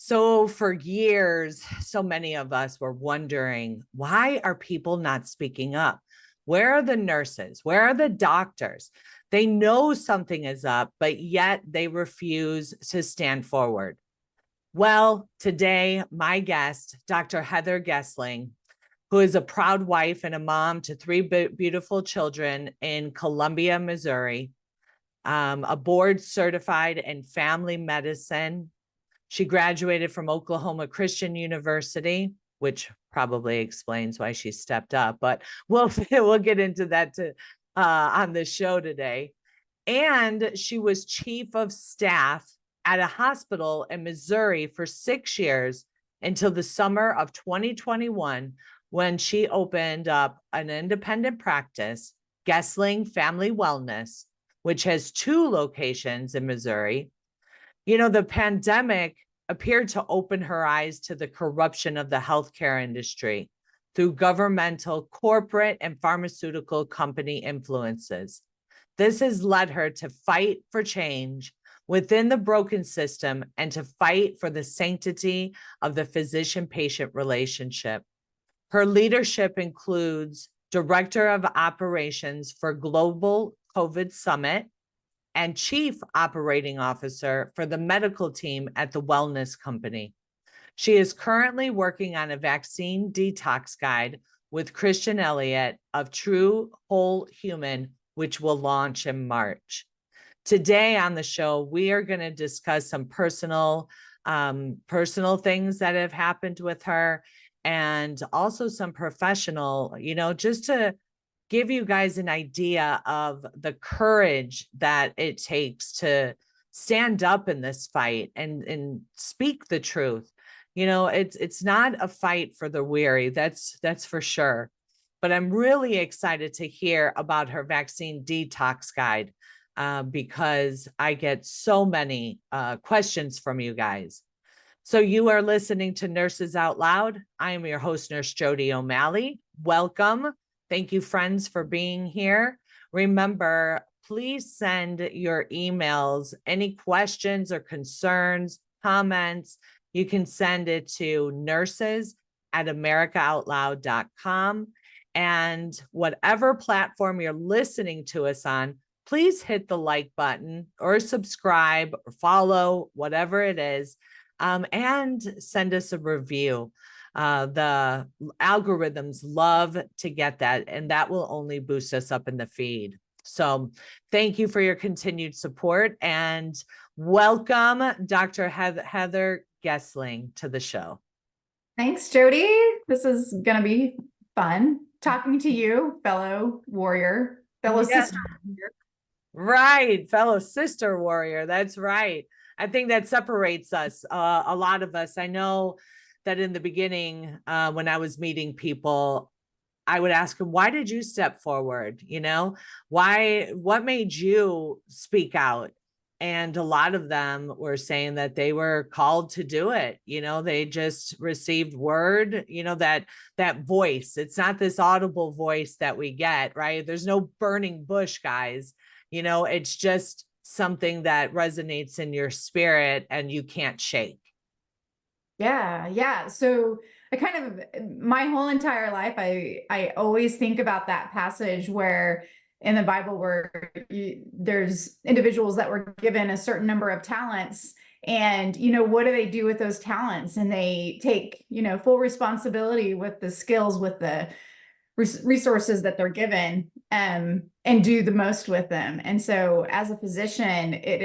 So for years, so many of us were wondering, why are people not speaking up? Where are the nurses? Where are the doctors? They know something is up, but yet they refuse to stand forward. Well, today, my guest, Dr. Heather Gessling, who is a proud wife and a mom to three beautiful children in Columbia, Missouri, a board certified in family medicine. She graduated from Oklahoma Christian University, which probably explains why she stepped up, but we'll get into that on the show today. And she was chief of staff at a hospital in Missouri for 6 years until the summer of 2021, when she opened up an independent practice, Gessling Family Wellness, which has 2 locations in Missouri. You know, the pandemic appeared to open her eyes to the corruption of the healthcare industry through governmental, corporate, and pharmaceutical company influences. This has led her to fight for change within the broken system and to fight for the sanctity of the physician-patient relationship. Her leadership includes Director of Operations for Global COVID Summit and Chief Operating Officer for the medical team at the Wellness Company. She is currently working on a vaccine detox guide with Christian Elliott of True Whole Human, which will launch in March. Today on the show, we are going to discuss some personal things that have happened with her, and also some professional, just to give you guys an idea of the courage that it takes to stand up in this fight and speak the truth. It's not a fight for the weary, that's for sure. But I'm really excited to hear about her vaccine detox guide because I get so many questions from you guys. So you are listening to Nurses Out Loud. I am your host, Nurse Jody O'Malley. Welcome. Thank you, friends, for being here. Remember, please send your emails, any questions or concerns, comments. You can send it to nurses@americaoutloud.com. And whatever platform you're listening to us on, please hit the like button or subscribe or follow, whatever it is. And send us a review. The algorithms love to get that, and that will only boost us up in the feed. So thank you for your continued support, and welcome Dr. Heather Gessling to the show. Thanks, Jody. This is going to be fun talking to you, fellow warrior, fellow sister warrior. Right, fellow sister warrior. That's right. I think that separates us, a lot of us. I know that in the beginning, when I was meeting people, I would ask them, why did you step forward? What made you speak out? And a lot of them were saying that they were called to do it. They just received word, that voice. It's not this audible voice that we get, right? There's no burning bush, guys. It's just something that resonates in your spirit and you can't shake. Yeah. So my whole entire life, I always think about that passage where in the Bible where there's individuals that were given a certain number of talents, and what do they do with those talents? And they take full responsibility with the skills, with the resources that they're given, and do the most with them. And so as a physician, it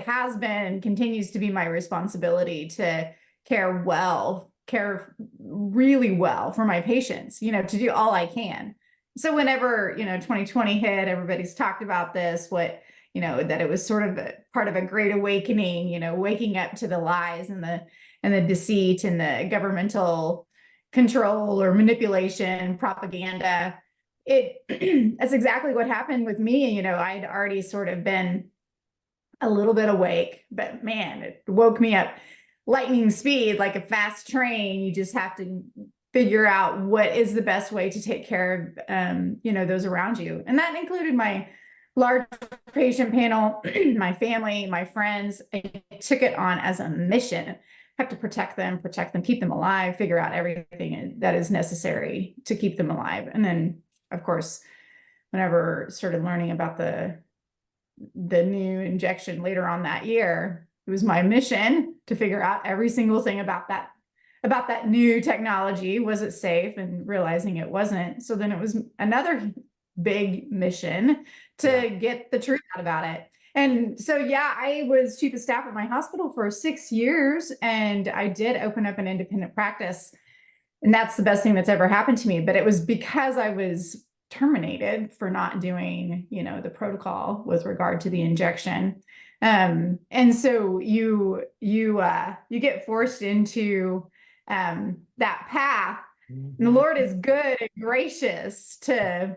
has been and continues to be my responsibility to care really well for my patients, to do all I can. So whenever, 2020 hit, everybody's talked about this, that it was sort of part of a great awakening, waking up to the lies and the deceit and the governmental control or manipulation, propaganda. That's exactly what happened with me. I'd already sort of been a little bit awake, but man, it woke me up lightning speed, like a fast train. You just have to figure out what is the best way to take care of, those around you. And that included my large patient panel, my family, my friends. I took it on as a mission. I have to protect them, keep them alive, figure out everything that is necessary to keep them alive. And then, of course, whenever started learning about the new injection later on that year, it was my mission to figure out every single thing about that new technology. Was it safe? And realizing it wasn't. So then it was another big mission to get the truth out about it. And so, yeah, I was chief of staff at my hospital for 6 years, and I did open up an independent practice. And that's the best thing that's ever happened to me. But it was because I was terminated for not doing, the protocol with regard to the injection. And so you get forced into that path. And the Lord is good and gracious to,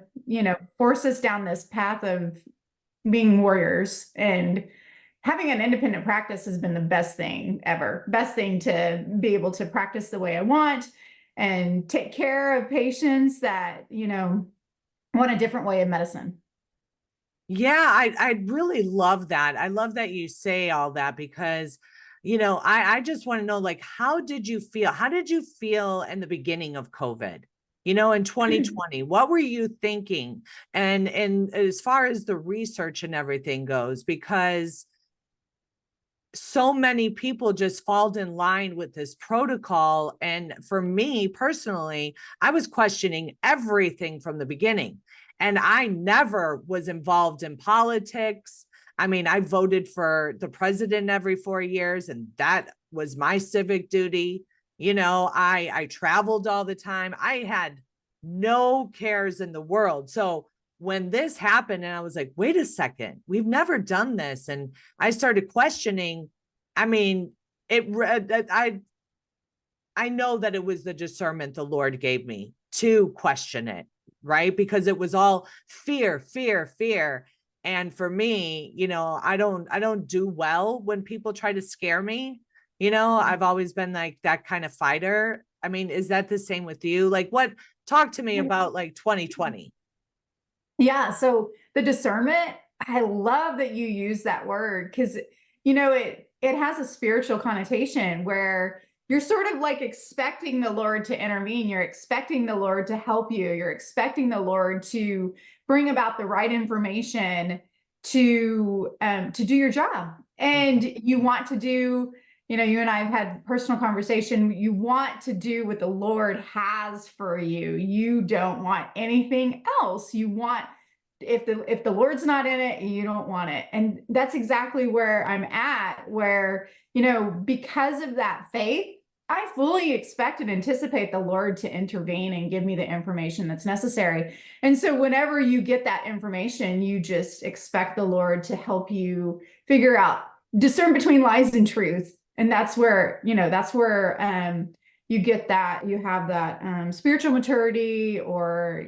force us down this path of being warriors. And having an independent practice has been the best thing ever. Best thing to be able to practice the way I want and take care of patients that, want a different way of medicine. Yeah, I really love that. I love that you say all that because, I just want to know, like, how did you feel? How did you feel in the beginning of COVID? In 2020, what were you thinking? And as far as the research and everything goes, because so many people just fall in line with this protocol. And for me personally, I was questioning everything from the beginning. And I never was involved in politics. I mean, I voted for the president every 4 years, and that was my civic duty. I traveled all the time. I had no cares in the world. So when this happened, and I was like, wait a second, we've never done this. And I started questioning. I mean, I know that it was the discernment the Lord gave me to question it, right? Because it was all fear, fear, fear. And for me, I don't do well when people try to scare me. I've always been like that kind of fighter. I mean, is that the same with you? Like, talk to me about like 2020. Yeah. So the discernment, I love that you use that word because, it has a spiritual connotation where you're sort of like expecting the Lord to intervene. You're expecting the Lord to help you. You're expecting the Lord to bring about the right information to do your job. And you want to do, you and I have had personal conversation. You want to do what the Lord has for you. You don't want anything else. You want, if the Lord's not in it, you don't want it. And that's exactly where I'm at, where, because of that faith, I fully expect and anticipate the Lord to intervene and give me the information that's necessary. And so whenever you get that information, you just expect the Lord to help you figure out, discern between lies and truth. And that's where, you get that, you have that spiritual maturity or,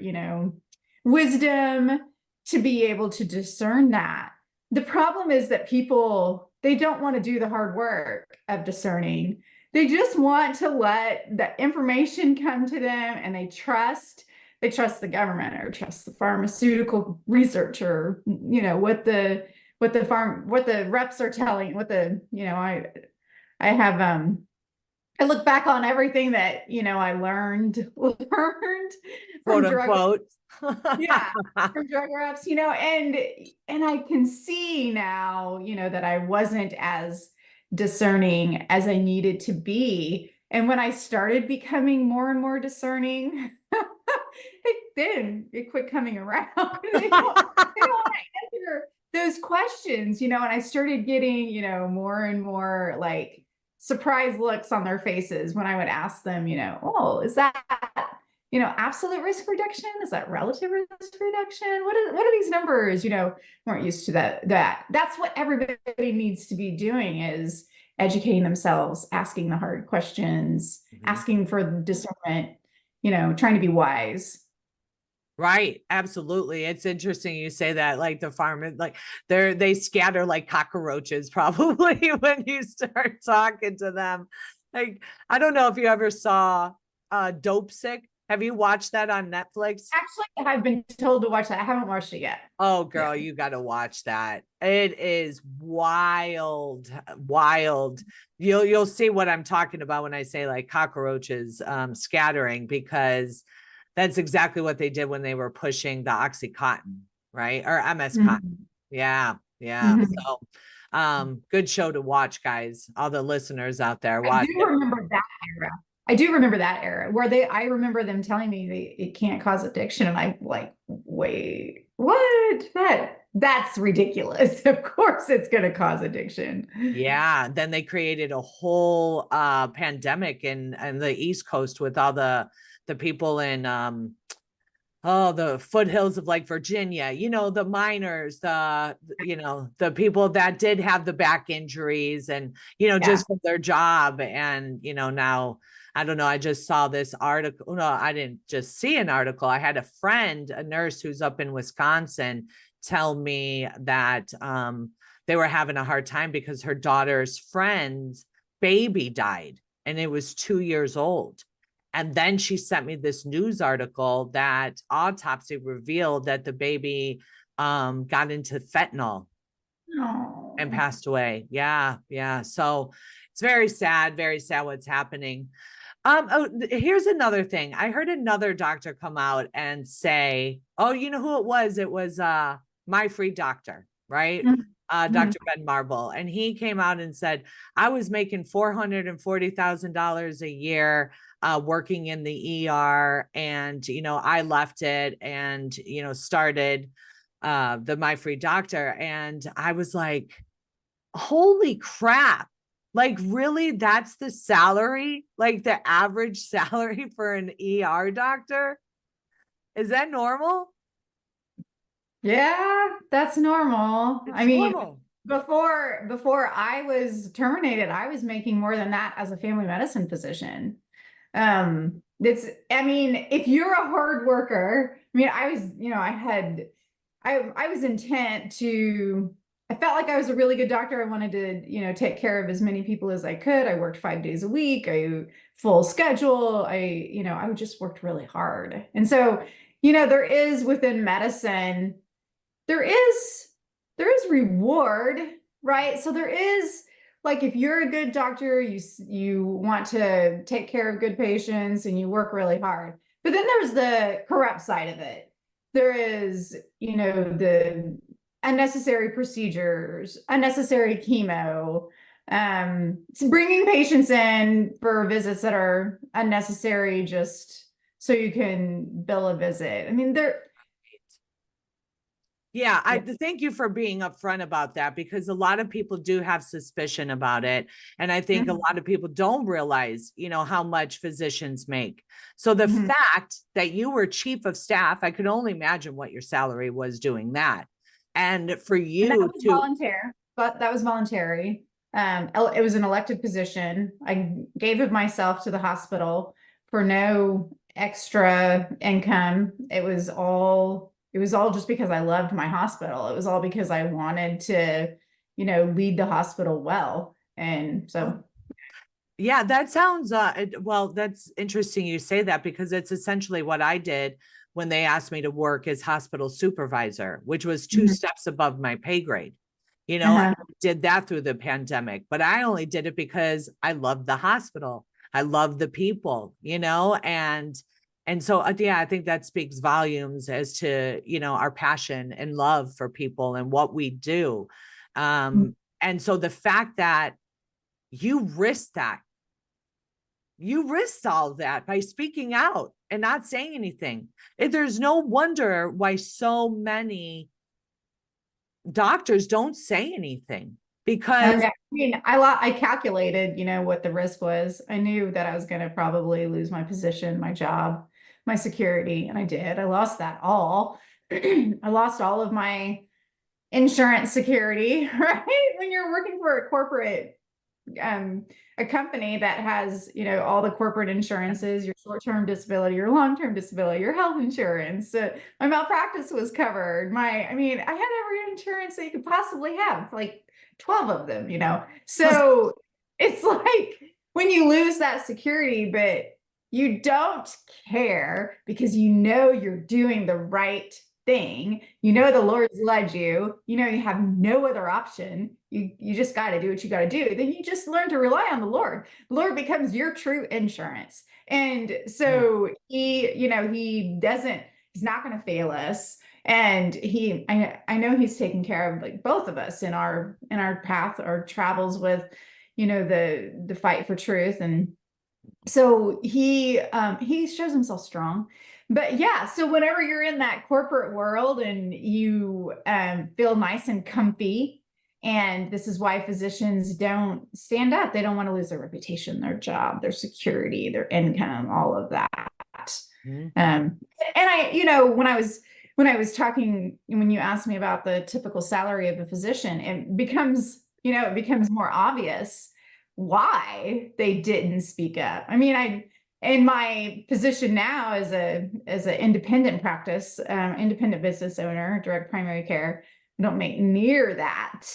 wisdom to be able to discern that. The problem is that people, they don't want to do the hard work of discerning. They just want to let the information come to them, and they trust the government or trust the pharmaceutical research or, what the reps are telling, I have, I look back on everything that, I learned from Quote unquote. from drug reps, and I can see now, that I wasn't as discerning as I needed to be. And when I started becoming more and more discerning, it quit coming around. They don't want to answer those questions, and I started getting, more and more like surprised looks on their faces when I would ask them, oh, is that, absolute risk reduction? Is that relative risk reduction? What are these numbers? Weren't used to that's what everybody needs to be doing, is educating themselves, asking the hard questions, asking for discernment, trying to be wise. Right. Absolutely. It's interesting you say that, like the farmers, like they scatter like cockroaches probably when you start talking to them. Like, I don't know if you ever saw Dope Sick. Have you watched that on Netflix? Actually, I've been told to watch that. I haven't watched it yet. Oh, Yeah. girl, you got to watch that. It is wild, wild. You'll see what I'm talking about when I say like cockroaches scattering, because that's exactly what they did when they were pushing the Oxycontin, right? Or MS Contin. Mhm. Yeah, yeah. Mhm. So, good show to watch, guys. All the listeners out there, I watch do it. remember that era. I do remember that era where I remember them telling me it can't cause addiction. And I'm like, wait, what? That's ridiculous. Of course it's going to cause addiction. Yeah, then they created a whole pandemic in the East Coast with all the people in the foothills of like Virginia, the miners, the people that did have the back injuries and, Yeah. just from their job. And, now I don't know. I just saw this article. No, I didn't just see an article. I had a friend, a nurse who's up in Wisconsin, tell me that they were having a hard time because her daughter's friend's baby died and it was 2 years old. And then she sent me this news article that autopsy revealed that the baby got into fentanyl and Oh. passed away. Yeah, yeah. So it's very sad what's happening. Here's another thing. I heard another doctor come out and say, "Oh, you know who it was? It was my free doctor, right? Mhm. Dr. Ben Marble." And he came out and said, "I was making $440,000 a year working in the ER, and I left it and started the My Free Doctor." And I was like, holy crap. Like, really? That's the salary? Like the average salary for an ER doctor? Is that normal? Yeah, that's normal. I It's mean, normal. before I was terminated, I was making more than that as a family medicine physician. I mean, if you're a hard worker, I mean, I was, I was intent to, I felt like I was a really good doctor. I wanted to, take care of as many people as I could. I worked 5 days a week, full schedule. I just worked really hard. And so, there is within medicine, there is reward, right? So there is, like, if you're a good doctor, you want to take care of good patients and you work really hard. But then there's the corrupt side of it. There is, the unnecessary procedures, unnecessary chemo, bringing patients in for visits that are unnecessary just so you can bill a visit. I mean, Yeah, I yeah. thank you for being upfront about that, because a lot of people do have suspicion about it. And I think a Mhm. lot of people don't realize, how much physicians make. So the Mhm. fact that you were chief of staff, I could only imagine what your salary was doing that. And for And that you was to, voluntary, but that was voluntary. It was an elected position. I gave of myself to the hospital for no extra income. It was all just because I loved my hospital. It was all because I wanted to, lead the hospital well. And so, yeah, that sounds well, that's interesting you say that, because it's essentially what I did when they asked me to work as hospital supervisor, which was two mhm. steps above my pay grade. I Uh-huh. did that through the pandemic, but I only did it because I loved the hospital. I love the people, and so yeah, I think that speaks volumes as to, our passion and love for people and what we do. And so the fact that you risked that, you risked all of that by speaking out and not saying anything. There's no wonder why so many doctors don't say anything, because Okay. I mean, I calculated, what the risk was. I knew that I was going to probably lose my position, my job, my security, and I did. I lost that all. I lost all of my insurance security, right? When you're working for a corporate, um, a company that has, all the corporate insurances, your short-term disability, your long-term disability, your health insurance. My malpractice was covered. I mean, I had every insurance that you could possibly have, like 12 of them. So it's like when you lose that security, but You don't care because you know you're doing the right thing. You know the Lord's led you. You know you have no other option. You just got to do what you got to do. Then you just learn to rely on the Lord. The Lord becomes your true insurance. And Mm. so he's not going to fail us. And I know he's taking care of like both of us in our path, our travels with, the fight for truth. And so he shows himself strong. But yeah, so whenever you're in that corporate world and you feel nice and comfy, and this is why physicians don't stand up, they don't want to lose their reputation, their job, their security, their income, all of that. Mm. And when I was talking, when you asked me about the typical salary of a physician, it becomes more obvious why they didn't speak up. I mean, in my position now as an independent practice, independent business owner, direct primary care, I don't make near that.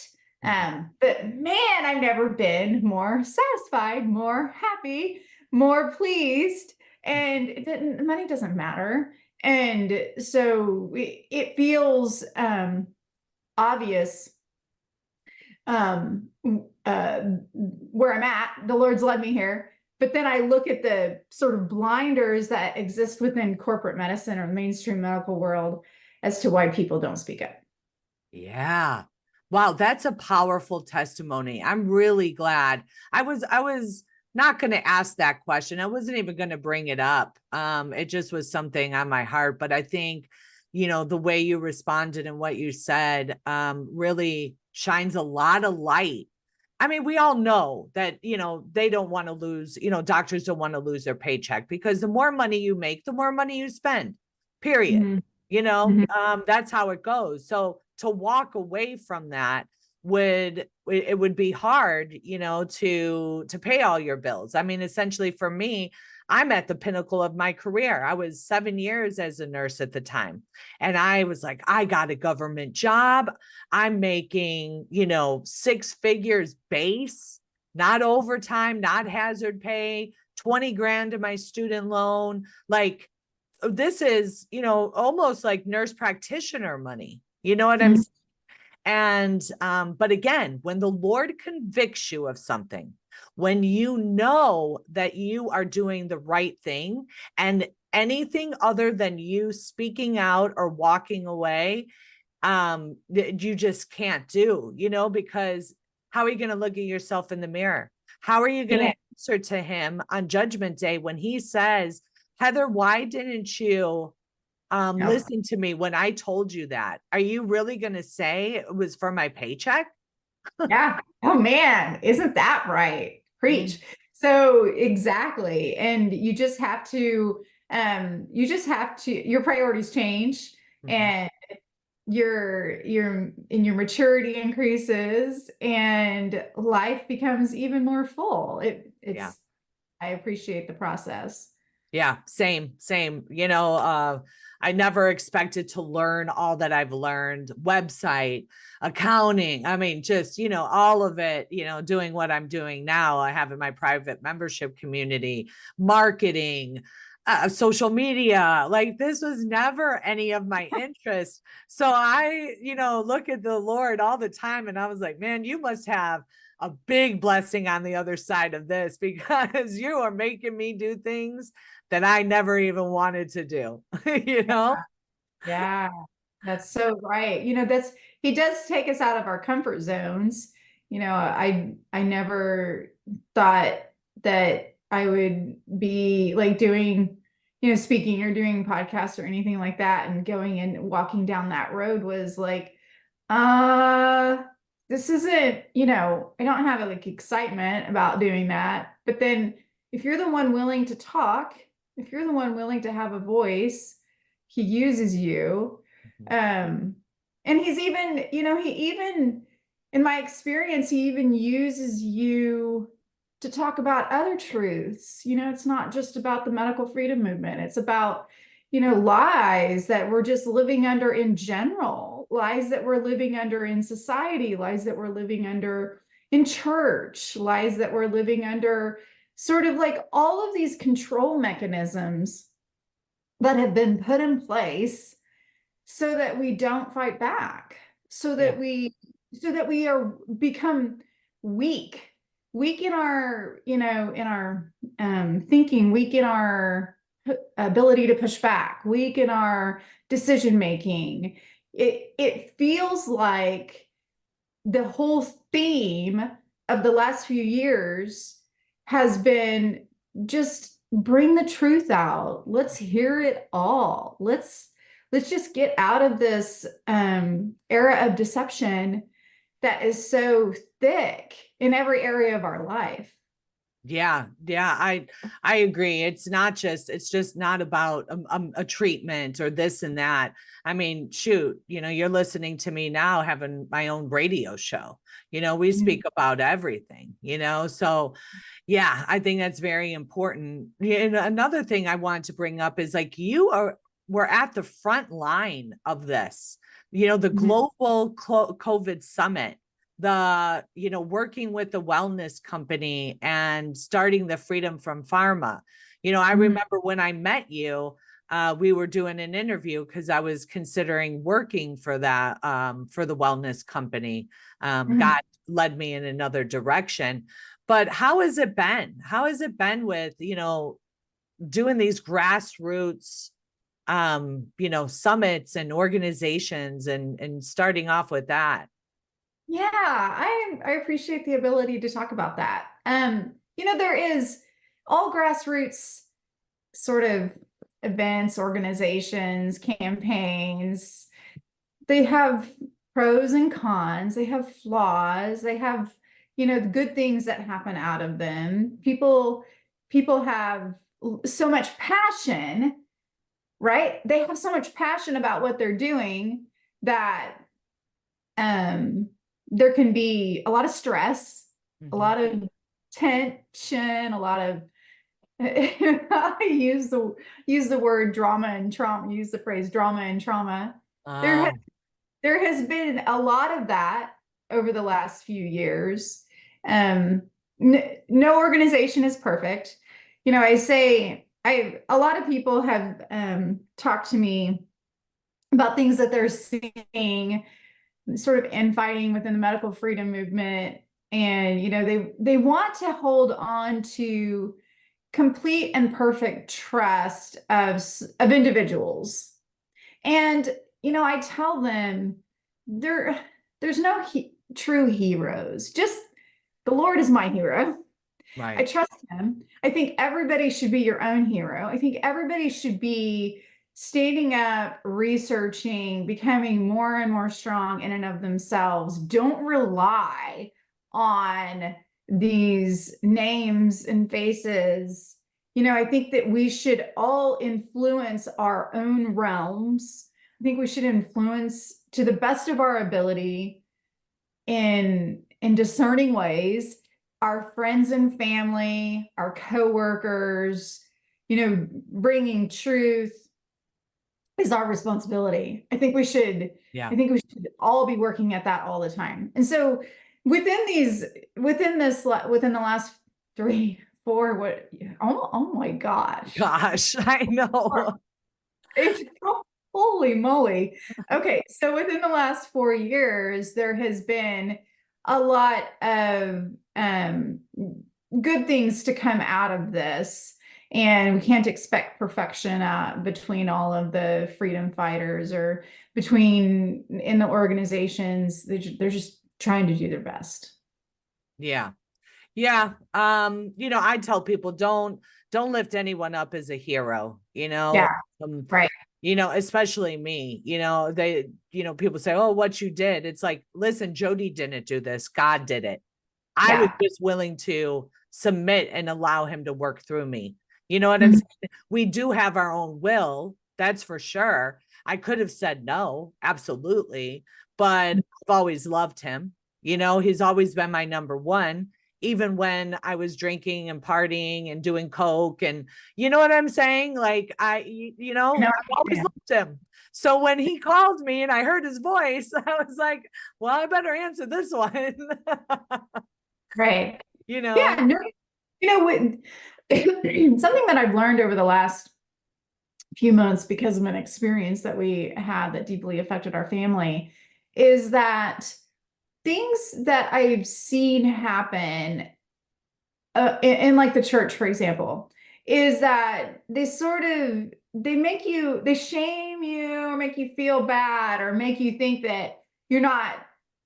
But man, I've never been more satisfied, more happy, more pleased, and money doesn't matter. And so it feels obvious where I'm at. The Lord's led me here. But then I look at the sort of blinders that exist within corporate medicine or the mainstream medical world as to why people don't speak up. Yeah. Wow, that's a powerful testimony. I'm really glad. I was not going to ask that question. I wasn't even going to bring it up. It just was something on my heart, but I think, the way you responded and what you said, really shines a lot of light. I mean, we all know that, they don't want to lose, doctors don't want to lose their paycheck because the more money you make, the more money you spend, period. Mm-hmm. Mm-hmm. That's how it goes. So to walk away from that would be hard, to pay all your bills. I mean, essentially for me, I'm at the pinnacle of my career. I was 7 years as a nurse at the time. And I was like, I got a government job. I'm making, 6 figures base, not overtime, not hazard pay, 20 grand to my student loan. Like, this is, almost like nurse practitioner money. You know what I'm saying? And but again, when the Lord convicts you of something, when you know that you are doing the right thing, and anything other than you speaking out or walking away, you just can't do, because how are you going to look at yourself in the mirror? How are you going to answer to him on judgment day when he says, Heather, why didn't you listen to me when I told you that? Are you really going to say it was for my paycheck? Yeah. Oh man, isn't that right? Preach. So exactly. And your priorities change, Mhm. and your maturity increases, and life becomes even more full. Yeah. I appreciate the process. Yeah, same. I never expected to learn all that I've learned, website, accounting. I mean, just, all of it, doing what I'm doing now. I have in my private membership community, marketing, social media. Like, this was never any of my interest. So I, look at the Lord all the time and I was like, man, you must have a big blessing on the other side of this, because you are making me do things that I never even wanted to do, you know? Yeah, that's so right. He does take us out of our comfort zones. I never thought that I would be like doing, speaking or doing podcasts or anything like that, and going and walking down that road was like, uh, this isn't, I don't have like excitement about doing that. But then if you're the one willing to talk, if you're the one willing to have a voice, he uses you. Um, and he even, in my experience, he even uses you to talk about other truths. It's not just about the medical freedom movement. It's about, lies that we're just living under in general, lies that we're living under in society, lies that we're living under in church, lies that we're living under sort of like all of these control mechanisms that have been put in place so that we don't fight back, so Yeah. that we are become weak, weak in our, in our thinking, weak in our ability to push back, weak in our decision making. It feels like the whole theme of the last few years has been just bring the truth out. Let's hear it all. Let's just get out of this era of deception that is so thick in every area of our life. Yeah, yeah, I agree. It's just not about a treatment or this and that. I mean, shoot, you're listening to me now having my own radio show. We speak about everything, so yeah, I think that's very important. And another thing I want to bring up is like we're at the front line of this, the global COVID summit, the working with the wellness company and starting the freedom from pharma. I remember when I met you, we were doing an interview because I was considering working for that, for the wellness company. God led me in another direction. But how has it been with doing these grassroots summits and organizations and starting off with that? Yeah, I appreciate the ability to talk about that. There is all grassroots sort of events, organizations, campaigns. They have pros and cons, they have flaws, they have, good things that happen out of them. People have so much passion, right? They have so much passion about what they're doing that um there can be a lot of stress, a lot of tension, a lot of I use the word drama and trauma, use the phrase drama and trauma. There has, Oh, there has been a lot of that over the last few years. No organization is perfect. A lot of people have talked to me about things that they're seeing sort of infighting within the medical freedom movement. And, they want to hold on to complete and perfect trust of individuals. And, I tell them there's no true heroes. Just the Lord is my hero. I right. trust him. I think everybody should be your own hero. I think everybody should be standing up, researching, becoming more and more strong in and of themselves. Don't rely on these names and faces. I think that we should all influence our own realms. I think we should influence to the best of our ability in discerning ways our friends and family, our coworkers, bringing truth is our responsibility. Yeah. I think we should all be working at that all the time. And so within the last 3, 4, oh my gosh. Gosh, I know. It's holy moly. Okay, so within the last 4 years, there has been a lot of good things to come out of this. And we can't expect perfection between all of the freedom fighters or between in the organizations. They're just trying to do their best. Yeah. Yeah. I tell people don't lift anyone up as a hero, Yeah, um, right. especially me, people say, oh, what you did. It's like, listen, Jody didn't do this. God did it. I was Yeah. just willing to submit and allow him to work through me. You know what I'm Mhm. saying? We do have our own will. That's for sure. I could have said no, absolutely. But I've always loved him. He's always been my number one, even when I was drinking and partying and doing coke. And you know what I'm saying? Like I know. I've always loved him. So when he called me and I heard his voice, I was like, well, I better answer this one. Right. you Yeah, know? no, You know, something that I've learned over the last few months because of an experience that we had that deeply affected our family is that things that I've seen happen in like the church, for example, is that they shame you or make you feel bad or make you think that you're not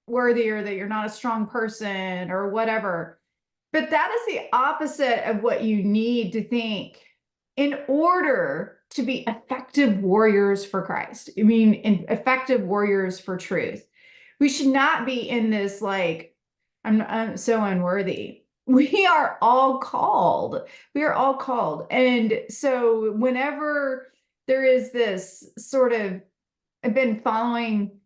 worthy or that you're not a strong person or whatever. But that is the opposite of what you need to think in order to be effective warriors for Christ. I mean, effective warriors for truth. We should not be in this like, I'm so unworthy. We are all called. We are all called. And so whenever there is this sort of, I've been following,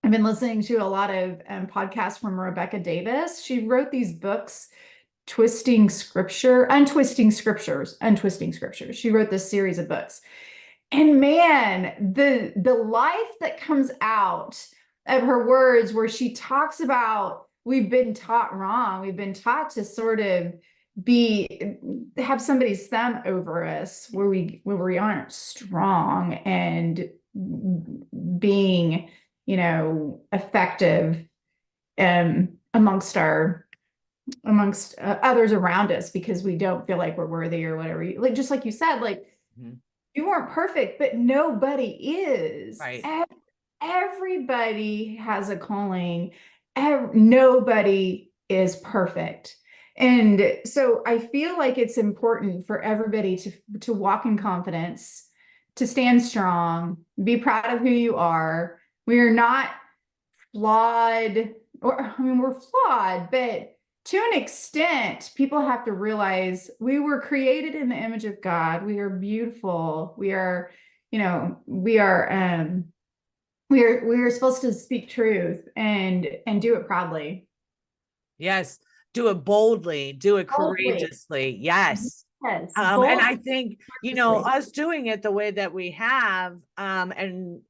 I've been listening to a lot of podcasts from Rebecca Davis. She wrote these books, Untwisting Scriptures. She wrote this series of books. And man, the life that comes out of her words where she talks about we've been taught wrong. We've been taught to sort of have somebody's thumb over us where we aren't strong and being, effective amongst others around us because we don't feel like we're worthy or whatever. Like just like you said, like Mhm. you weren't perfect, but nobody is. Right. Everybody has a calling. Nobody is perfect. And so I feel like it's important for everybody to walk in confidence, to stand strong, be proud of who you are. We are not flawed, or I mean, we're flawed, but to an extent, people have to realize we were created in the image of God. We are beautiful. We are, we are supposed to speak truth and do it proudly. Yes. Do it boldly, do it Boldly. courageously. Yes. Yes, And boldly. I think, Courageously. us doing it the way that we have, and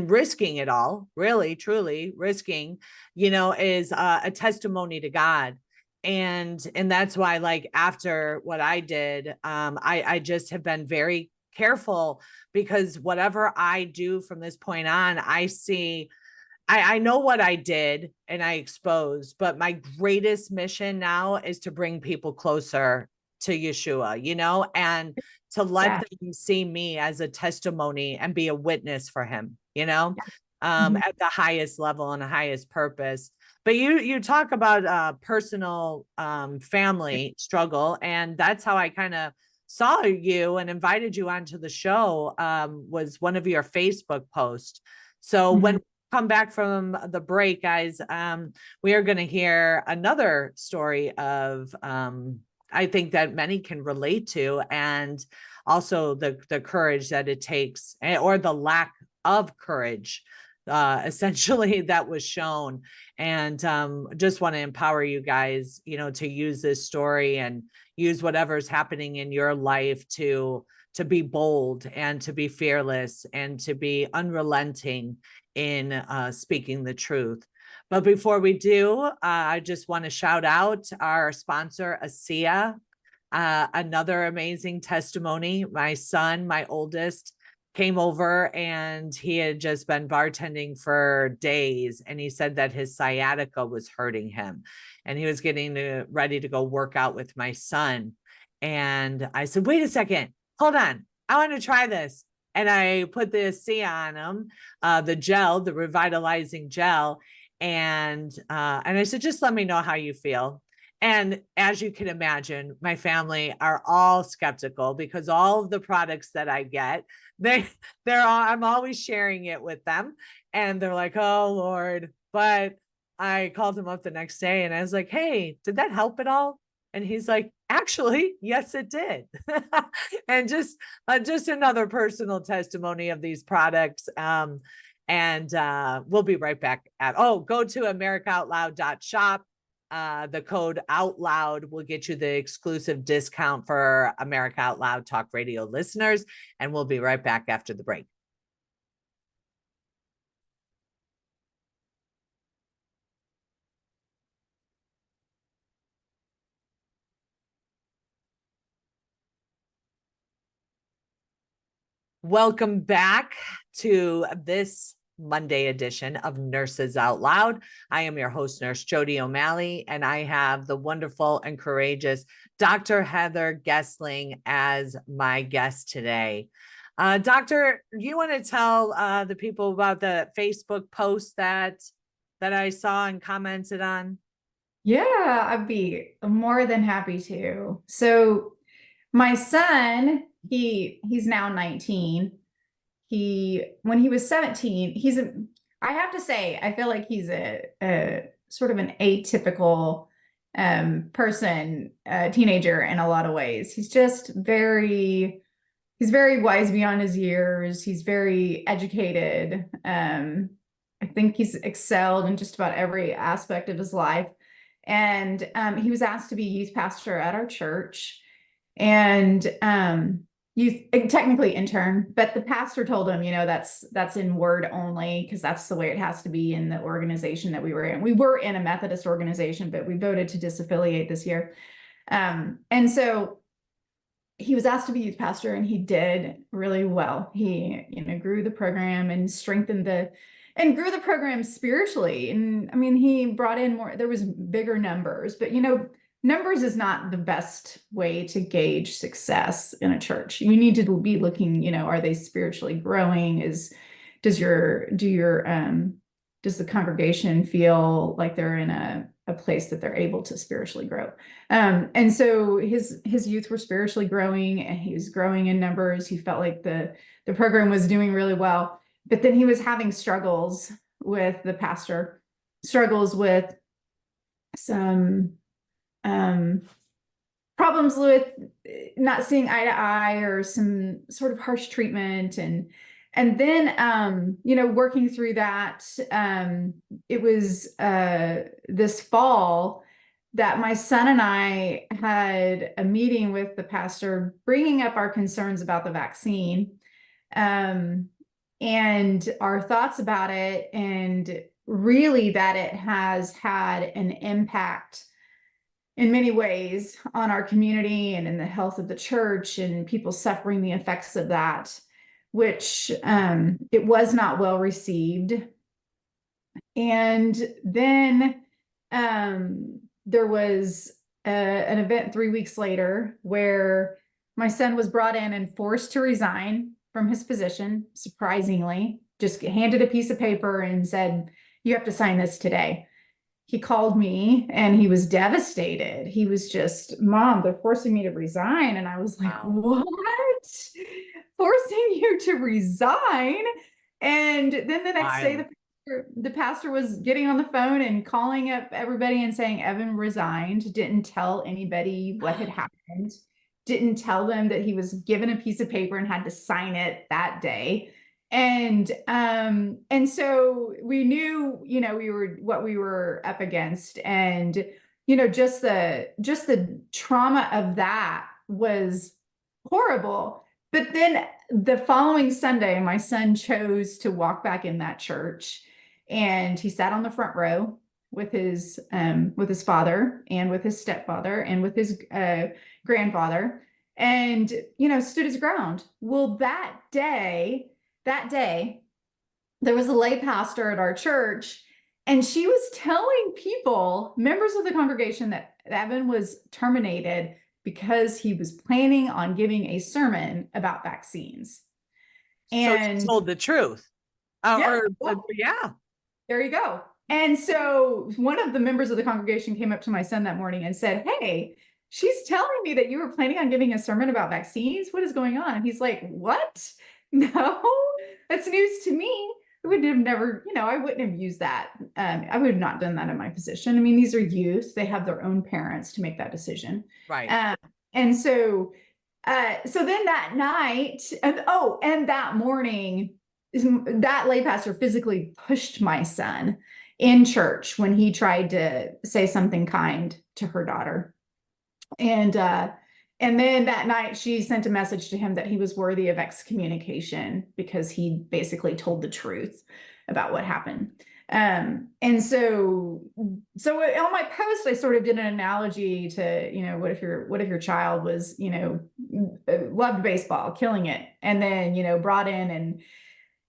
risking it all, really, truly risking, is a testimony to God. And that's why, like, after what I did, I just have been very careful, because whatever I do from this point on, I see, I know what I did and I exposed, but my greatest mission now is to bring people closer to Yeshua, and to let Yeah. them see me as a testimony and be a witness for him, Mhm. at the highest level and the highest purpose. But you talk about personal family struggle, and that's how I kind of saw you and invited you onto the show, was one of your Facebook posts. So when Mhm. come back from the break, guys, we are going to hear another story of, I think that many can relate to, and also the courage that it takes, or the lack of courage, essentially, that was shown. And just want to empower you guys, to use this story and use whatever's happening in your life to be bold and to be fearless and to be unrelenting in speaking the truth. But before we do, I just want to shout out our sponsor, ASEA. Another amazing testimony. My son, my oldest, came over and he had just been bartending for days. And he said that his sciatica was hurting him. And he was getting ready to go work out with my son. And I said, wait a second, hold on. I want to try this. And I put the C on him, the gel, the revitalizing gel. And I said, just let me know how you feel. And as you can imagine, my family are all skeptical, because all of the products that I get, they I'm always sharing it with them, and they're like, "Oh Lord." But I called him up the next day and I was like, "Hey, did that help at all?" And he's like, "Actually, yes, it did." And just another personal testimony of these products. And we'll be right back go to americaoutloud.shop. The code out loud will get you the exclusive discount for America Out Loud Talk Radio listeners. And we'll be right back after the break. Welcome back to this Monday edition of Nurses Out Loud. I am your host, Nurse Jody O'Malley, and I have the wonderful and courageous Dr. Heather Gessling as my guest today. Doctor, you want to tell the people about the Facebook post that I saw and commented on? Yeah, I'd be more than happy to. So my son, he's now 19. When he was 17, I have to say, I feel like he's a sort of an atypical person, teenager in a lot of ways. He's very wise beyond his years. He's very educated. I think he's excelled in just about every aspect of his life. And he was asked to be youth pastor at our church, and youth, technically intern, but the pastor told him, that's in word only, because that's the way it has to be in the organization that we were in. We were in a Methodist organization, but we voted to disaffiliate this year. And so he was asked to be youth pastor, and he did really well. He, grew the program and grew the program spiritually. And I mean, he brought in more, there was bigger numbers, but numbers is not the best way to gauge success in a church. You need to be looking, are they spiritually growing? Does the congregation feel like they're in a place that they're able to spiritually grow? And so his youth were spiritually growing, and he was growing in numbers. He felt like the program was doing really well, but then he was having struggles with the pastor, struggles with some problems with not seeing eye to eye, or some sort of harsh treatment. And then, working through that, it was this fall that my son and I had a meeting with the pastor, bringing up our concerns about the vaccine, and our thoughts about it, and really that it has had an impact in many ways on our community and in the health of the church, and people suffering the effects of that, which it was not well received. And then there was an event 3 weeks later where my son was brought in and forced to resign from his position, surprisingly, just handed a piece of paper and said, "You have to sign this today." He called me and he was devastated. He was just, "Mom, they're forcing me to resign." And I was like, Wow. "What? Forcing you to resign?" And then the next day, the pastor was getting on the phone and calling up everybody and saying Evan resigned, didn't tell anybody what had happened, didn't tell them that he was given a piece of paper and had to sign it that day. And so we knew, what we were up against. And, just the trauma of that was horrible. But then the following Sunday, my son chose to walk back in that church, and he sat on the front row with his father, and with his stepfather, and with his grandfather, and, stood his ground. Well, that day, there was a lay pastor at our church, and she was telling people, members of the congregation, that Evan was terminated because he was planning on giving a sermon about vaccines. And so she told the truth. Yeah. Yeah. There you go. And so one of the members of the congregation came up to my son that morning and said, "Hey, she's telling me that you were planning on giving a sermon about vaccines. What is going on?" And he's like, "What? No, that's news to me. I would have never, I wouldn't have used that. I would have not done that in my position. I mean, these are youth. They have their own parents to make that decision." Right. And so then that night, and that morning, that lay pastor physically pushed my son in church when he tried to say something kind to her daughter. And then that night she sent a message to him that he was worthy of excommunication because he basically told the truth about what happened. And so on my post, I sort of did an analogy to, what if your child was, loved baseball, killing it, and then, brought in and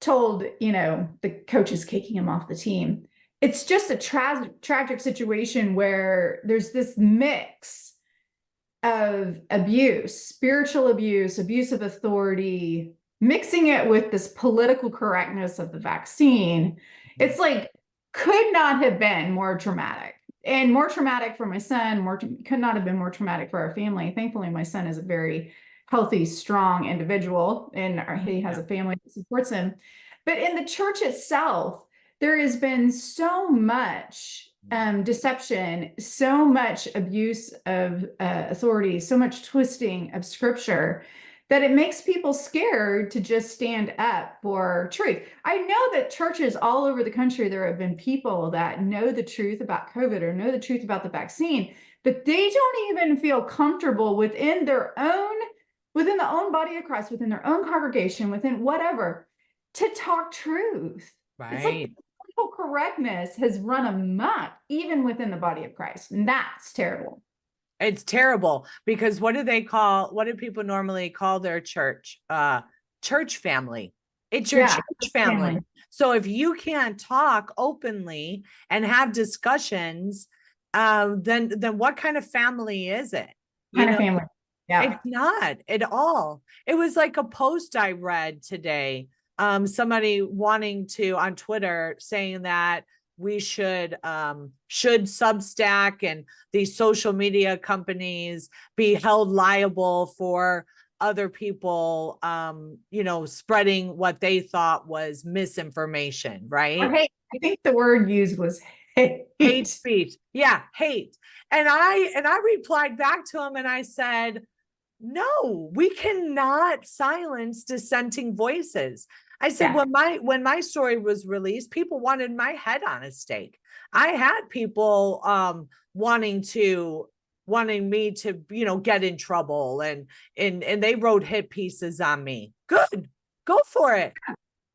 told, the coach is kicking him off the team. It's just a tragic situation where there's this mix of abuse, spiritual abuse, abuse of authority, mixing it with this political correctness of the vaccine. It's like, could not have been more traumatic, and more traumatic for my son, could not have been more traumatic for our family. Thankfully, my son is a very healthy, strong individual, and he has a family that supports him. But in the church itself, there has been so much deception, so much abuse of authority, so much twisting of scripture, that it makes people scared to just stand up for truth. I know that churches all over the country, there have been people that know the truth about COVID or know the truth about the vaccine, but they don't even feel comfortable within the own body of Christ, within their own congregation, within whatever, to talk truth. Right. It's like political correctness has run amok even within the body of Christ, and that's terrible. It's terrible, because what do people normally call their church? Church family. It's your church family. So if you can't talk openly and have discussions, then what kind of family is it? Family. Yeah. It's not at all. It was like a post I read today. Somebody wanting to, on Twitter, saying that we should Substack and these social media companies be held liable for other people, spreading what they thought was misinformation, right? Or hate. I think the word used was hate. Hate speech. Yeah, hate. And I replied back to him and I said, no, we cannot silence dissenting voices. I said, when my story was released, people wanted my head on a stake. I had people wanting me to, get in trouble, and they wrote hit pieces on me. Good, go for it.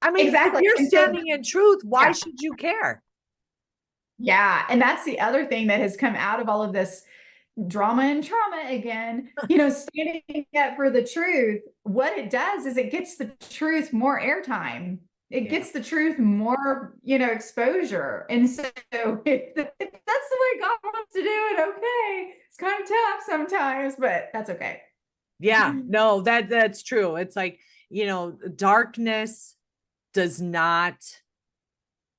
I mean, exactly. If you're standing in truth, why should you care? Yeah, and that's the other thing that has come out of all of this drama and trauma again, standing up for the truth. What it does is it gets the truth more airtime. It gets the truth more, exposure. And so if that's the way God wants to do it, okay. It's kind of tough sometimes, but that's okay. Yeah, no, that's true. It's like, darkness does not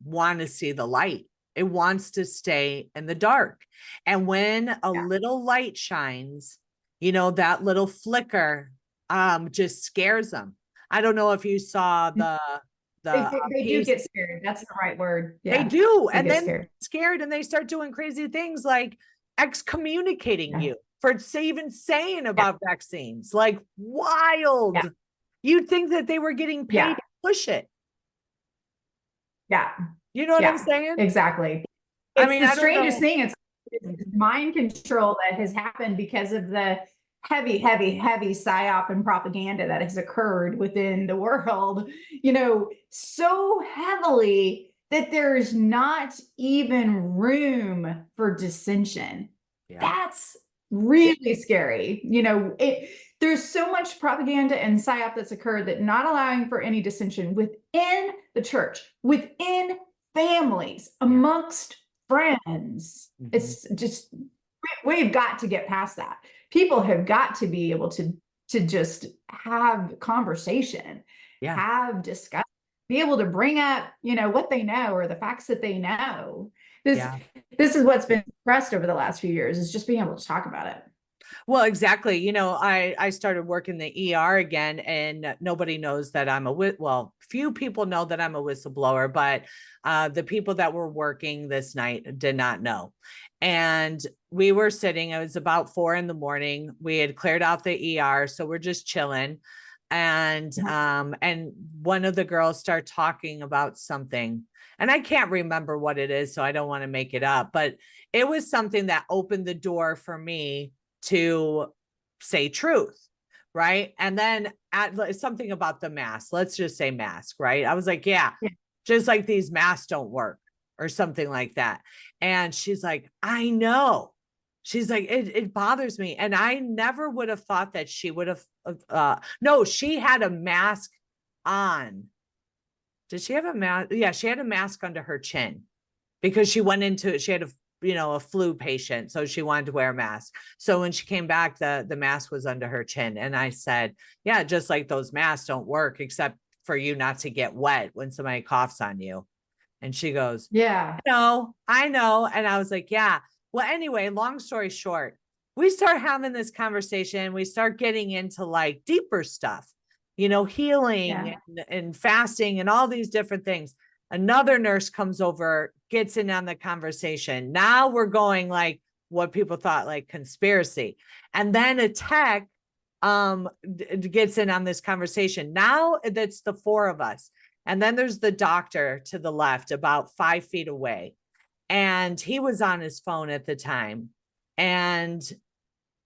want to see the light. It wants to stay in the dark. And when a little light shines, that little flicker just scares them. I don't know if you saw they do get scared. That's the right word. Yeah. They do. And then scared, and they start doing crazy things like excommunicating you for even saying about vaccines. Like, wild. You'd think that they were getting paid to push it. Yeah. You know what I'm saying? Exactly. It's the strangest thing. It's mind control that has happened because of the heavy psyop and propaganda that has occurred within the world, so heavily that there's not even room for dissension. That's really scary. There's so much propaganda and psyop that's occurred that not allowing for any dissension within the church, within families, amongst friends. It's just, we've got to get past that. People have got to be able to just have conversation, have discussion, be able to bring up, what they know or the facts that they know. This is what's been suppressed over the last few years, is just being able to talk about it. Well, exactly. I started working the ER again, and nobody knows that few people know that I'm a whistleblower, but the people that were working this night did not know. And we were sitting, it was about 4 a.m. We had cleared out the ER. So we're just chilling. And one of the girls started talking about something, and I can't remember what it is, so I don't want to make it up, but it was something that opened the door for me to say truth. Right. And then something about the mask, let's just say mask. Right. I was like, just like these masks don't work. or something like that. And she's like, I know. She's like, it bothers me. And I never would have thought that she would have, no, she had a mask on. Did she have a mask? Yeah, she had a mask under her chin because she went into, she had a flu patient. So she wanted to wear a mask. So when she came back, the mask was under her chin. And I said, yeah, just like those masks don't work except for you not to get wet when somebody coughs on you. And she goes, Yeah. no, I know. And I was like, yeah. Well, anyway, long story short, we start having this conversation. We start getting into like deeper stuff, healing and fasting and all these different things. Another nurse comes over, gets in on the conversation. Now we're going like what people thought like conspiracy. And then a tech gets in on this conversation. Now that's the four of us. And then there's the doctor to the left, about 5 feet away. And he was on his phone at the time. And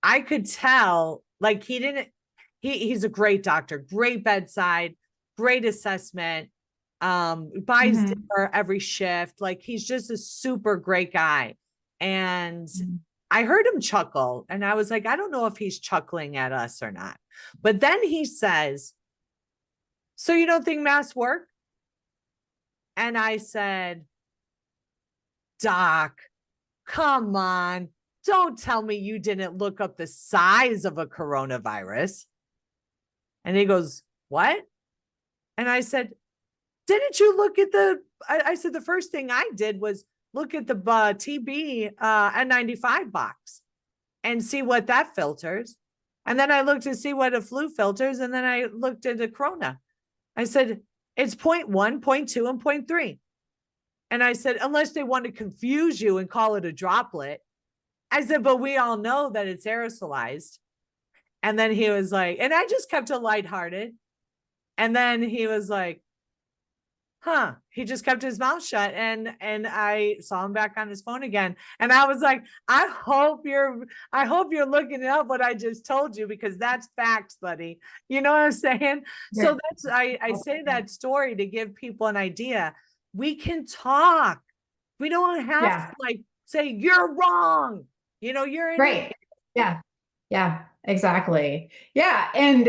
I could tell, like, he's a great doctor, great bedside, great assessment, buys dinner every shift. Like, he's just a super great guy. And I heard him chuckle. And I was like, I don't know if he's chuckling at us or not. But then he says, so you don't think masks work? And I said, Doc, come on. Don't tell me you didn't look up the size of a coronavirus. And he goes, what? And I said, didn't you look at I said, the first thing I did was look at the TB N95 box and see what that filters. And then I looked to see what a flu filters. And then I looked at the corona. I said, it's 0.1, 0.2, and 0.3. And I said, unless they want to confuse you and call it a droplet. I said, but we all know that it's aerosolized. And then he was like, and I just kept it lighthearted. And then he was like, he just kept his mouth shut. And I saw him back on his phone again. And I was like, I hope you're looking up what I just told you, because that's facts, buddy. You know what I'm saying? Yeah. So I say that story to give people an idea. We can talk. We don't have to like say you're wrong. You're an right. Idiot. Yeah, exactly. Yeah. And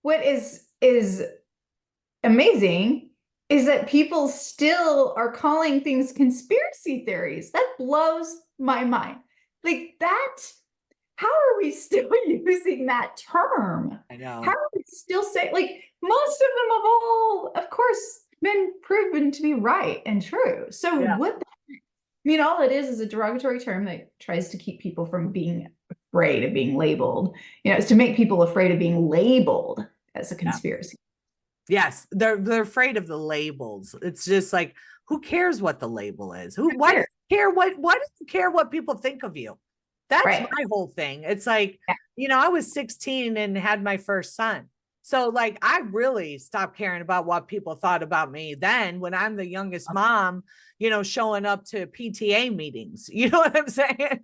what is amazing is that people still are calling things conspiracy theories. That blows my mind. Like that, how are we still using that term? I know. How are we still saying, like, most of them have all, of course, been proven to be right and true. So all it is a derogatory term that tries to keep people from being afraid of being labeled. It's to make people afraid of being labeled as a conspiracy. Yes, they're afraid of the labels. It's just like, who cares what the label is? Why do you care why do you care what people think of you? That's my whole thing. It's like, I was 16 and had my first son. So like, I really stopped caring about what people thought about me then, when I'm the youngest mom, showing up to PTA meetings. You know what I'm saying?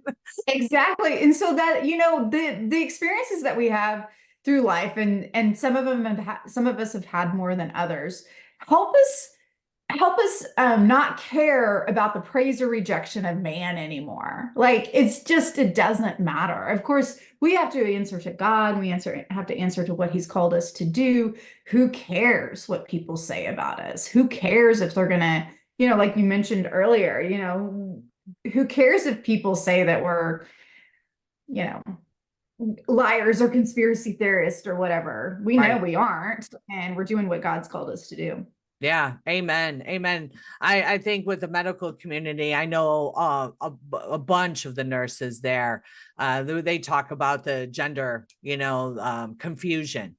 Exactly. And so that, the experiences that we have through life, and some of us have had more than others, help us not care about the praise or rejection of man anymore. Like, it doesn't matter. Of course, we have to answer to God. We have to answer to what he's called us to do. Who cares what people say about us? Who cares if they're gonna, like you mentioned earlier, who cares if people say that we're, liars or conspiracy theorists or whatever? We know we aren't, and we're doing what God's called us to do. Yeah. Amen. Amen. I think with the medical community, I know a bunch of the nurses there, they talk about the gender, confusion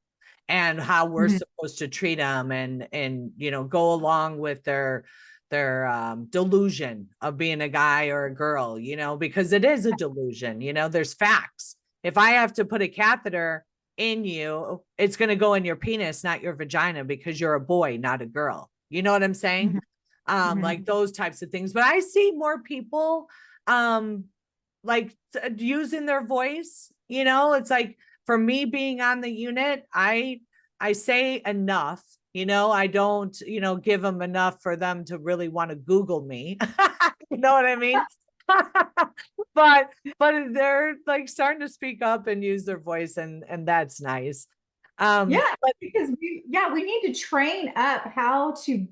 and how we're supposed to treat them and, go along with their delusion of being a guy or a girl, because it is a delusion, there's facts. If I have to put a catheter in you, it's going to go in your penis, not your vagina, because you're a boy, not a girl. You know what I'm saying? Like those types of things. But I see more people like using their voice. It's like, for me being on the unit, I I say enough, I don't, give them enough for them to really want to Google me. You know what I mean? but they're like starting to speak up and use their voice, and that's nice. Yeah, But because we need to train up how to,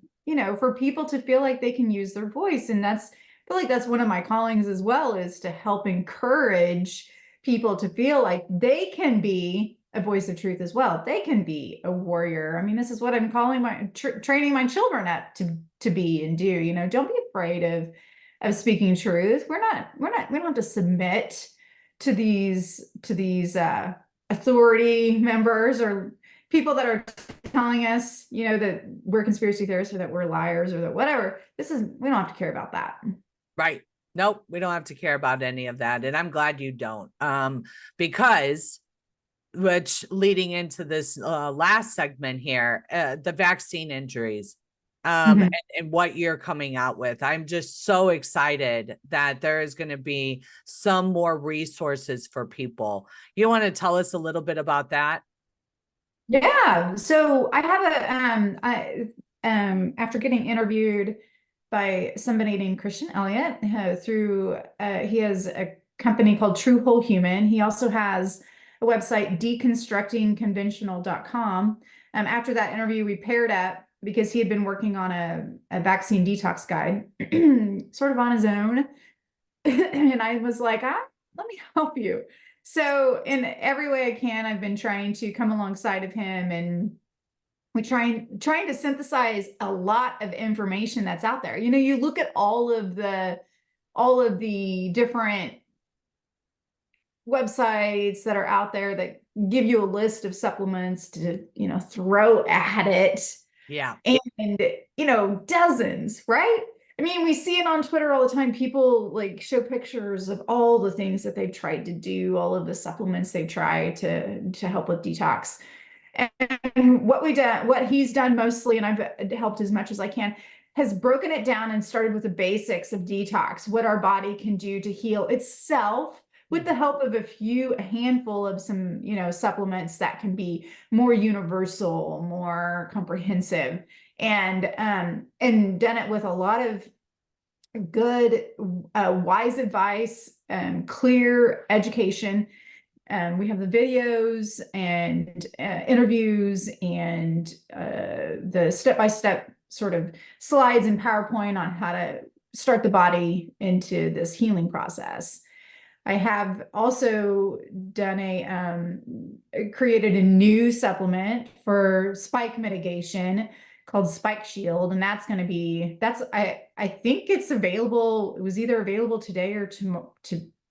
for people to feel like they can use their voice. And I feel like that's one of my callings as well, is to help encourage people to feel like they can be a voice of truth as well. They can be a warrior. I mean, this is what I'm calling training my children up to be and do. Don't be afraid of speaking truth. We don't have to submit to these authority members or people that are telling us, that we're conspiracy theorists or that we're liars or that whatever. We don't have to care about that. right. Nope, we don't have to care about any of that. And I'm glad you don't. Because which leading into this last segment here, the vaccine injuries, and what you're coming out with. I'm just so excited that there is going to be some more resources for people. You want to tell us a little bit about that? Yeah. So I have after getting interviewed by somebody named Christian Elliott he has a company called True Whole Human. He also has a website, deconstructingconventional.com. After that interview, we paired up because he had been working on a vaccine detox guide sort of on his own. And I was like, let me help you. So in every way I can, I've been trying to come alongside of him, and we're trying to synthesize a lot of information that's out there. You look at all of the different websites that are out there that give you a list of supplements to, throw at it. Yeah. And, dozens, right? I mean, we see it on Twitter all the time. People like show pictures of all the things that they've tried to do, all of the supplements they've tried to help with detox. And what he's done mostly, and I've helped as much as I can, has broken it down and started with the basics of detox, what our body can do to heal itself with the help of a handful of some, supplements that can be more universal, more comprehensive, and done it with a lot of good, wise advice, clear education. We have the videos and interviews and the step-by-step sort of slides and PowerPoint on how to start the body into this healing process. I have also created a new supplement for spike mitigation called Spike Shield, and I think it's available. It was either available today or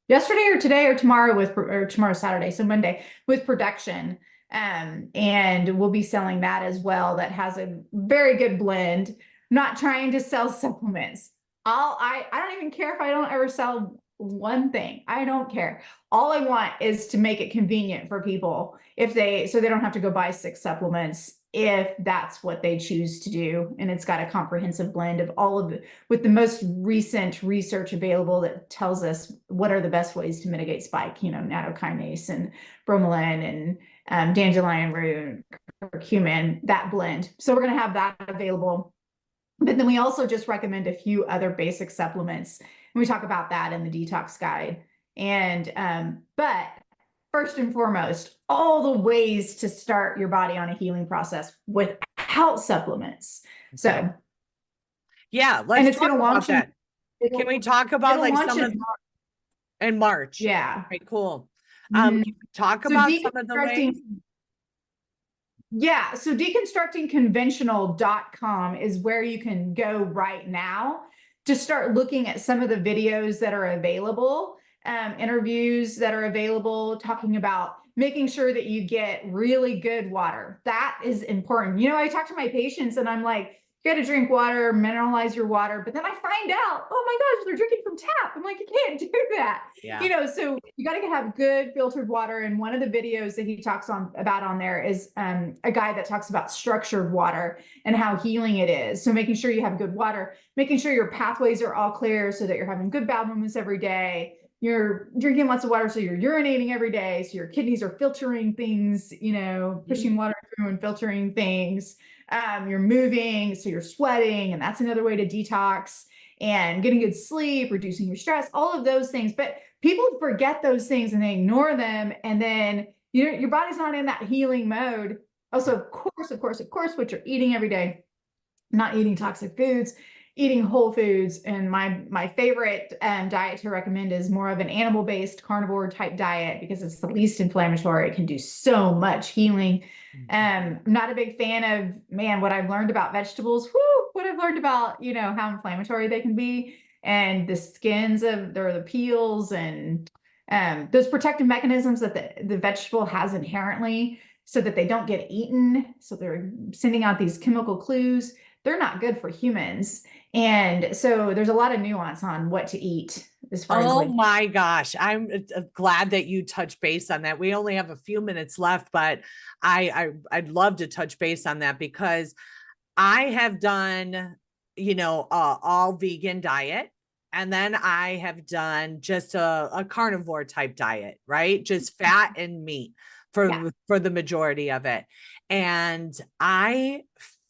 yesterday or today or tomorrow Saturday, so Monday, with production. And we'll be selling that as well. That has a very good blend. I'm not trying to sell supplements. I don't even care if I don't ever sell one thing. I don't care. All I want is to make it convenient for people so they don't have to go buy 6 supplements if that's what they choose to do. And it's got a comprehensive blend of all of it with the most recent research available that tells us what are the best ways to mitigate spike, nattokinase and bromelain and dandelion root, curcumin, that blend. So we're going to have that available. But then we also just recommend a few other basic supplements. And we talk about that in the detox guide. And, but first and foremost, all the ways to start your body on a healing process without supplements. So, yeah, let's talk about that. Can we talk about like some of in March? Yeah. Right, cool. Can you talk about some of the ways? Yeah, so deconstructingconventional.com is where you can go right now to start looking at some of the videos that are available, interviews that are available, talking about making sure that you get really good water. That is important. I talk to my patients and I'm like, you got to drink water, mineralize your water. But then I find out, oh my gosh, they're drinking from tap. I'm like, you can't do that. Yeah. So you got to have good filtered water. And one of the videos that he talks about on there is a guy that talks about structured water and how healing it is. So making sure you have good water, making sure your pathways are all clear so that you're having good bowel movements every day. You're drinking lots of water, so you're urinating every day. So your kidneys are filtering things, pushing water through and filtering things. You're moving, so you're sweating, and that's another way to detox, and getting good sleep, reducing your stress, all of those things. But people forget those things and they ignore them. And then, you know, your body's not in that healing mode. Also, of course, what you're eating every day, not eating toxic foods, eating whole foods. And my favorite diet to recommend is more of an animal-based carnivore type diet, because it's the least inflammatory. It can do so much healing. I'm not a big fan of, man, what I've learned about vegetables, what I've learned about, you know, how inflammatory they can be, and the skins of the peels, and those protective mechanisms that the vegetable has inherently, so that they don't get eaten. So they're sending out these chemical clues. They're not good for humans. And so there's a lot of nuance on what to eat as far as Oh like, my gosh. I'm glad that you touched base on that. We only have a few minutes left, but I'd love to touch base on that, because I have done, you know, all vegan diet. And then I have done just a carnivore type diet, right? Just fat and meat yeah, for the majority of it. And I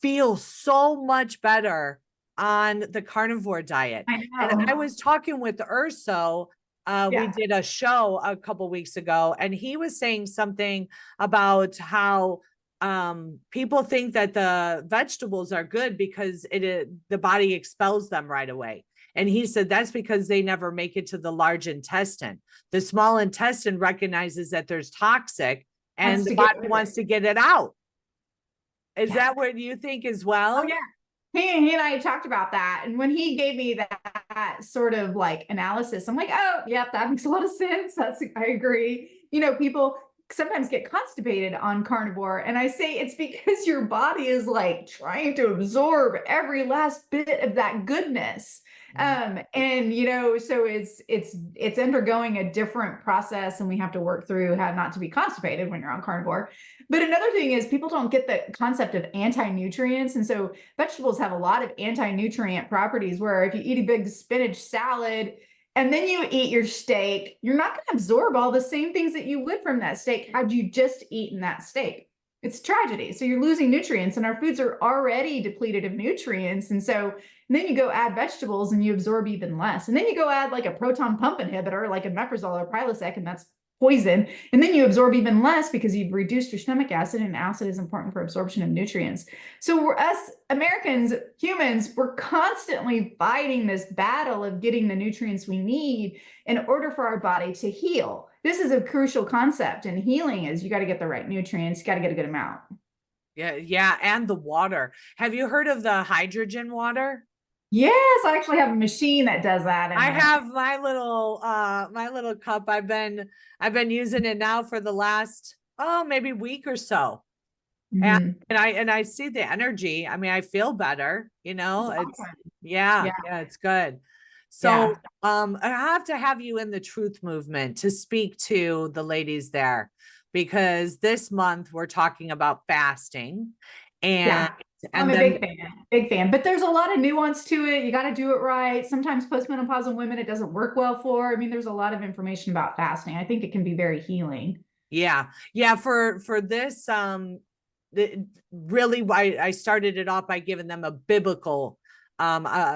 feel so much better on the carnivore diet. I And I know. was talking with Urso. We Yeah. did a show a couple weeks ago, and he was saying something about how people think that the vegetables are good because the body expels them right away. And he said that's because they never make it to the large intestine. The small intestine recognizes that there's toxic, and Wants the to get body rid of wants it. to get it out. Is Yeah. that what you think as Oh well? yeah. He and I talked about that. And when he gave me that sort of like analysis, I'm like, oh, yep, that makes a lot of sense. I agree. You know, people sometimes get constipated on carnivore. And I say it's because your body is like trying to absorb every last bit of that goodness. And you know, so it's undergoing a different process, and we have to work through how not to be constipated when you're on carnivore. But another thing is people don't get the concept of anti-nutrients. And so vegetables have a lot of anti-nutrient properties, where if you eat a big spinach salad and then you eat your steak, you're not going to absorb all the same things that you would from that steak had you just eaten that steak. It's tragedy. So you're losing nutrients, and our foods are already depleted of nutrients. And then you go add vegetables and you absorb even less. And then you go add like a proton pump inhibitor, like a meprazole or Prilosec, and that's poison. And then you absorb even less because you've reduced your stomach acid, and acid is important for absorption of nutrients. So we're us Americans, humans, we're constantly fighting this battle of getting the nutrients we need in order for our body to heal. This is a crucial concept, and healing is you got to get the right nutrients, you got to get a good amount. Yeah, yeah, and the water. Have you heard of the hydrogen water? Yes, I actually have a machine that does that. I And have my little cup. I've been using it now for the last maybe week or so. And Mhm. and I see the energy. I mean, I feel better, you It's know. It's awesome. yeah, Yeah. yeah, it's good. So Yeah. I have to have you in the truth movement to speak to the ladies there, because this month we're talking about fasting, and Yeah. I'm and a then big fan, big fan. But there's a lot of nuance to it. You got to do it right. Sometimes postmenopausal women, it doesn't work well for. I mean, there's a lot of information about fasting. I think it can be very healing. yeah, yeah, for this really I started it off by giving them a biblical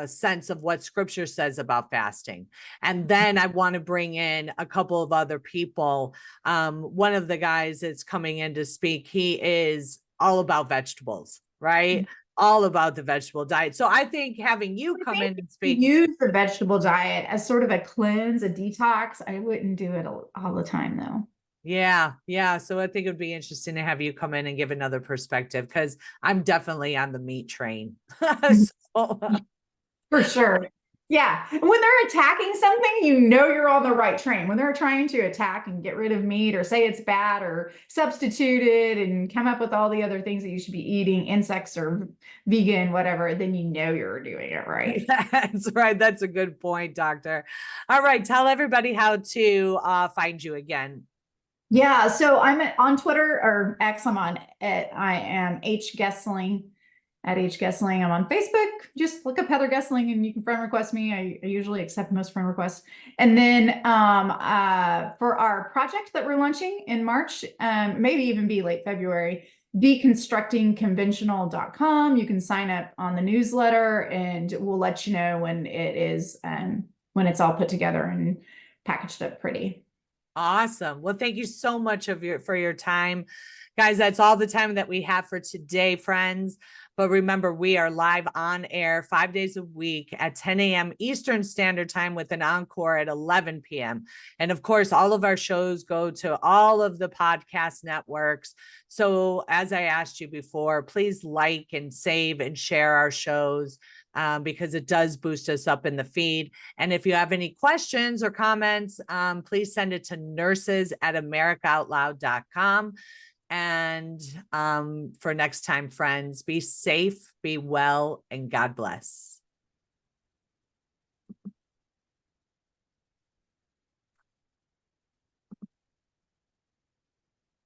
sense of what scripture says about fasting, and then I want to bring in a couple of other people. One of the guys that's coming in to speak, he is all about vegetables, right? All about the vegetable diet. So I think having you I come think in and if speak. you use the vegetable diet as sort of a cleanse, a detox. I wouldn't do it all the time though. Yeah, yeah. So I think it would be interesting to have you come in and give another perspective, because I'm definitely on the meat train. So, For sure. Yeah. When they're attacking something, you know you're on the right train. When they're trying to attack and get rid of meat or say it's bad or substitute it and come up with all the other things that you should be eating, insects or vegan, whatever, then you know you're doing it right. that's right. That's a good point, doctor. All right. Tell everybody how to find you again. Yeah, so I'm on Twitter or X. I am H Gessling at H Gessling. I'm on Facebook. Just look up Heather Gessling and you can friend request me. I usually accept most friend requests. And then for our project that we're launching in March, maybe even be late February, deconstructingconventional.com. You can sign up on the newsletter, and we'll let you know when it is, when it's all put together and packaged up pretty. Awesome. Well, thank you so much for your time. Guys, that's all the time that we have for today, friends. But remember, we are live on air 5 days a week at 10 a.m. Eastern Standard Time with an encore at 11 p.m. And of course, all of our shows go to all of the podcast networks. So as I asked you before, please like and save and share our shows. Because it does boost us up in the feed. And if you have any questions or comments, please send it to nurses@americaoutloud.com. And for next time, friends, be safe, be well, and God bless.